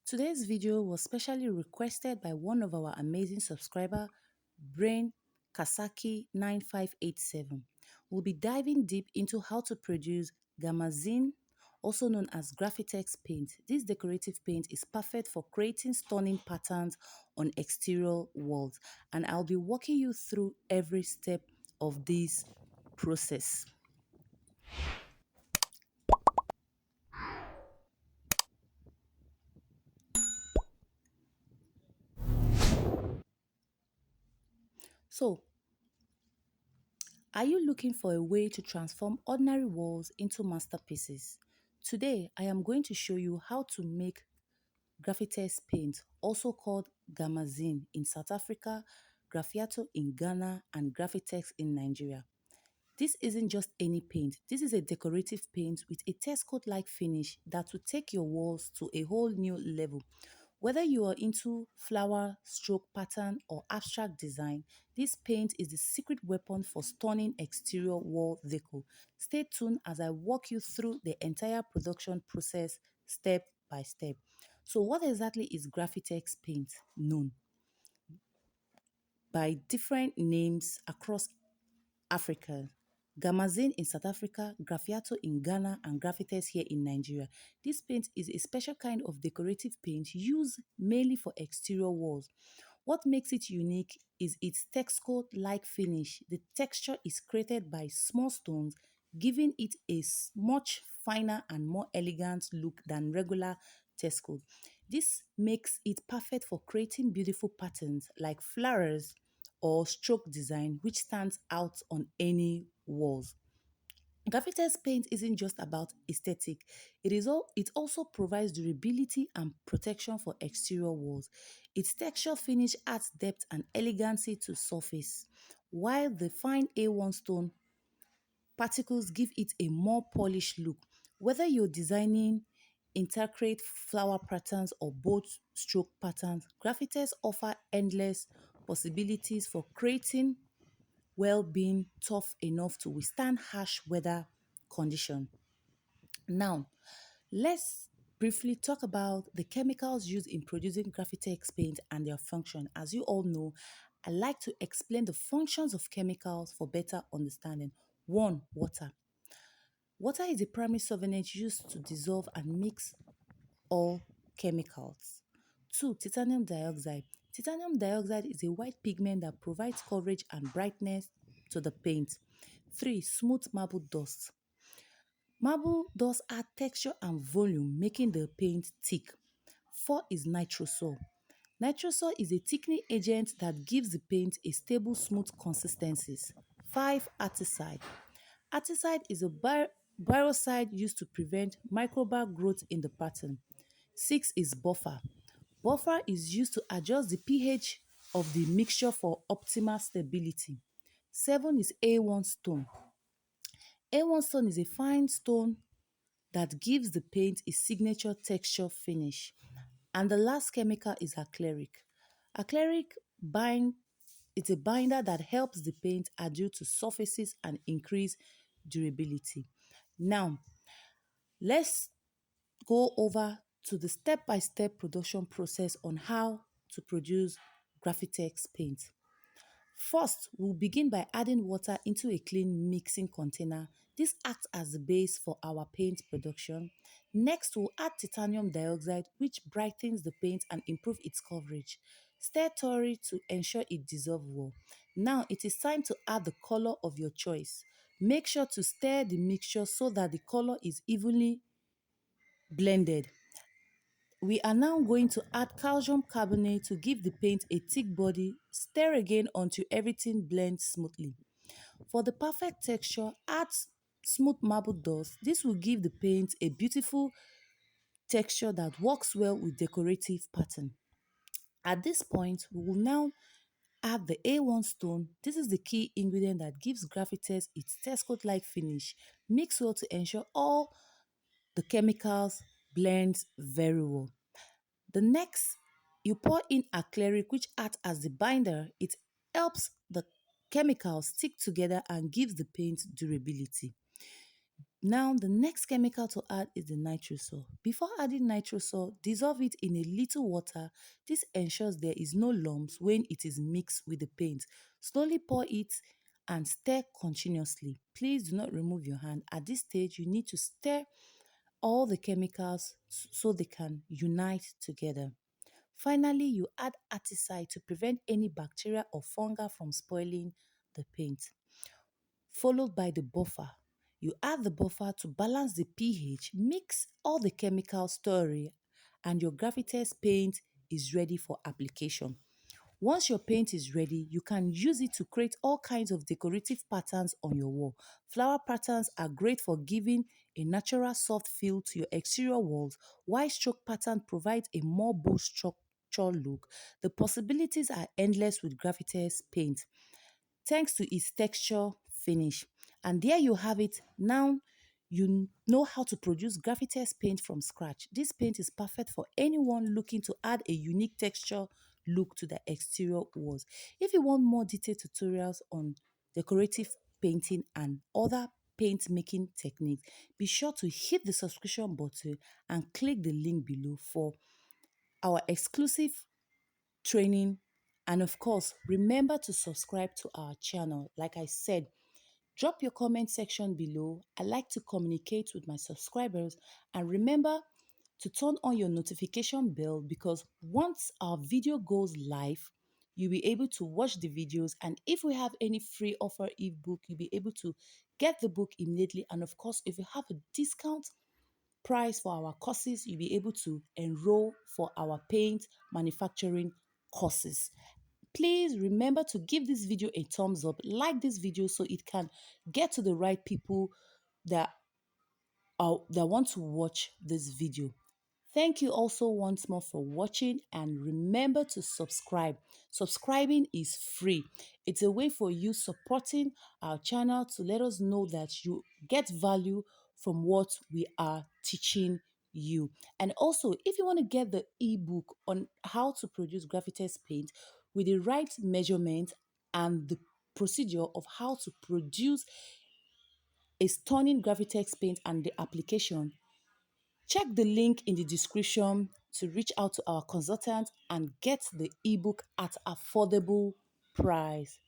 Today's video was specially requested by one of our amazing subscriber, Brain Kasaki 9587. We'll be diving deep into how to produce Germazin, also known as Graffitex paint. This decorative paint is perfect for creating stunning patterns on exterior walls, and I'll be walking you through every step of this process. So, are you looking for a way to transform ordinary walls into masterpieces? Today, I am going to show you how to make Graphitex paint, also called Germazin in South Africa, Graffiato in Ghana, and Graphitex in Nigeria. This isn't just any paint. This is a decorative paint with a test coat-like finish that will take your walls to a whole new level. Whether you are into flower, stroke pattern, or abstract design, this paint is the secret weapon for stunning exterior wall decor. Stay tuned as I walk you through the entire production process step by step. So what exactly is Graphitex paint known by different names across Africa? Germazin in South Africa, Graffiato in Ghana, and Graffitex here in Nigeria. This paint is a special kind of decorative paint used mainly for exterior walls. What makes it unique is its texcoat-like finish. The texture is created by small stones, giving it a much finer and more elegant look than regular texcoat. This makes it perfect for creating beautiful patterns like flowers or stroke design which stands out on any walls. Graphitex paint isn't just about aesthetic, it also provides durability and protection for exterior walls. Its texture finish adds depth and elegancy to surface, while the fine A1 stone particles give it a more polished look. Whether you're designing intricate flower patterns or bold stroke patterns, Graphitex offer endless possibilities for creating well-being tough enough to withstand harsh weather conditions. Now, let's briefly talk about the chemicals used in producing Graphitex paint and their function. As you all know, I like to explain the functions of chemicals for better understanding. One, water. Water is a primary solvent used to dissolve and mix all chemicals. Two, titanium dioxide. Titanium dioxide is a white pigment that provides coverage and brightness to the paint. Three, smooth marble dust. Marble dust add texture and volume, making the paint thick. Four is nitrosol. Nitrosol is a thickening agent that gives the paint a stable, smooth consistency. Five, Acticide. Acticide is a biocide used to prevent microbial growth in the pattern. Six is buffer. Buffer is used to adjust the pH of the mixture for optimal stability. Seven is A1 stone. A1 stone is a fine stone that gives the paint a signature texture finish. And the last chemical is acrylic. Acrylic bind it's a binder that helps the paint adhere to surfaces and increase durability. Now, let's go over to the step-by-step production process on how to produce Graphitex paint. First, we'll begin by adding water into a clean mixing container. This acts as the base for our paint production. Next, we'll add titanium dioxide, which brightens the paint and improves its coverage. Stir thoroughly to ensure it dissolves well. Now, it is time to add the color of your choice. Make sure to stir the mixture so that the color is evenly blended. We are now going to add calcium carbonate to give the paint a thick body. Stir again until everything blends smoothly. For the perfect texture, add smooth marble dust. This will give the paint a beautiful texture that works well with decorative pattern. At this point, we will now add the A1 stone. This is the key ingredient that gives Graphitex its test coat-like finish. Mix well to ensure all the chemicals blend very well. The next, you pour in acrylic, which acts as the binder. It helps the chemicals stick together and gives the paint durability. Now, the next chemical to add is the nitrosol. Before adding nitrosol, dissolve it in a little water. This ensures there is no lumps when it is mixed with the paint. Slowly pour it and stir continuously. Please do not remove your hand. At this stage, you need to stir all the chemicals so they can unite together. Finally, you add Acticide to prevent any bacteria or fungi from spoiling the paint, followed by the buffer. You add the buffer to balance the pH, mix all the chemicals thoroughly, and your Graphitex paint is ready for application. Once your paint is ready, you can use it to create all kinds of decorative patterns on your wall. Flower patterns are great for giving a natural soft feel to your exterior walls, while stroke pattern provides a more bold structure look. The possibilities are endless with Graphitex paint thanks to its texture finish. And there you have it. Now you know how to produce Graphitex paint from scratch. This paint is perfect for anyone looking to add a unique texture look to the exterior walls. If you want more detailed tutorials on decorative painting and other paint making techniques, be sure to hit the subscription button and click the link below for our exclusive training. And of course, remember to subscribe to our channel. Like I said, drop your comment section below. I like to communicate with my subscribers. And remember to turn on your notification bell, because once our video goes live, you'll be able to watch the videos. And if we have any free offer ebook, you'll be able to get the book immediately. And of course, if you have a discount price for our courses, you'll be able to enroll for our paint manufacturing courses. Please remember to give this video a thumbs up, like this video so it can get to the right people that that want to watch this video. Thank you also once more for watching, and remember to subscribe. Subscribing is free. It's a way for you supporting our channel to let us know that you get value from what we are teaching you. And also, if you want to get the ebook on how to produce Graphitex paint with the right measurement and the procedure of how to produce a stunning Graphitex paint and the application, check the link in the description to reach out to our consultant and get the ebook at affordable price.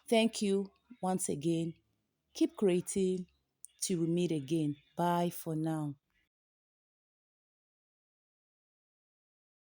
Thank you once again. Keep creating till we meet again. Bye for now.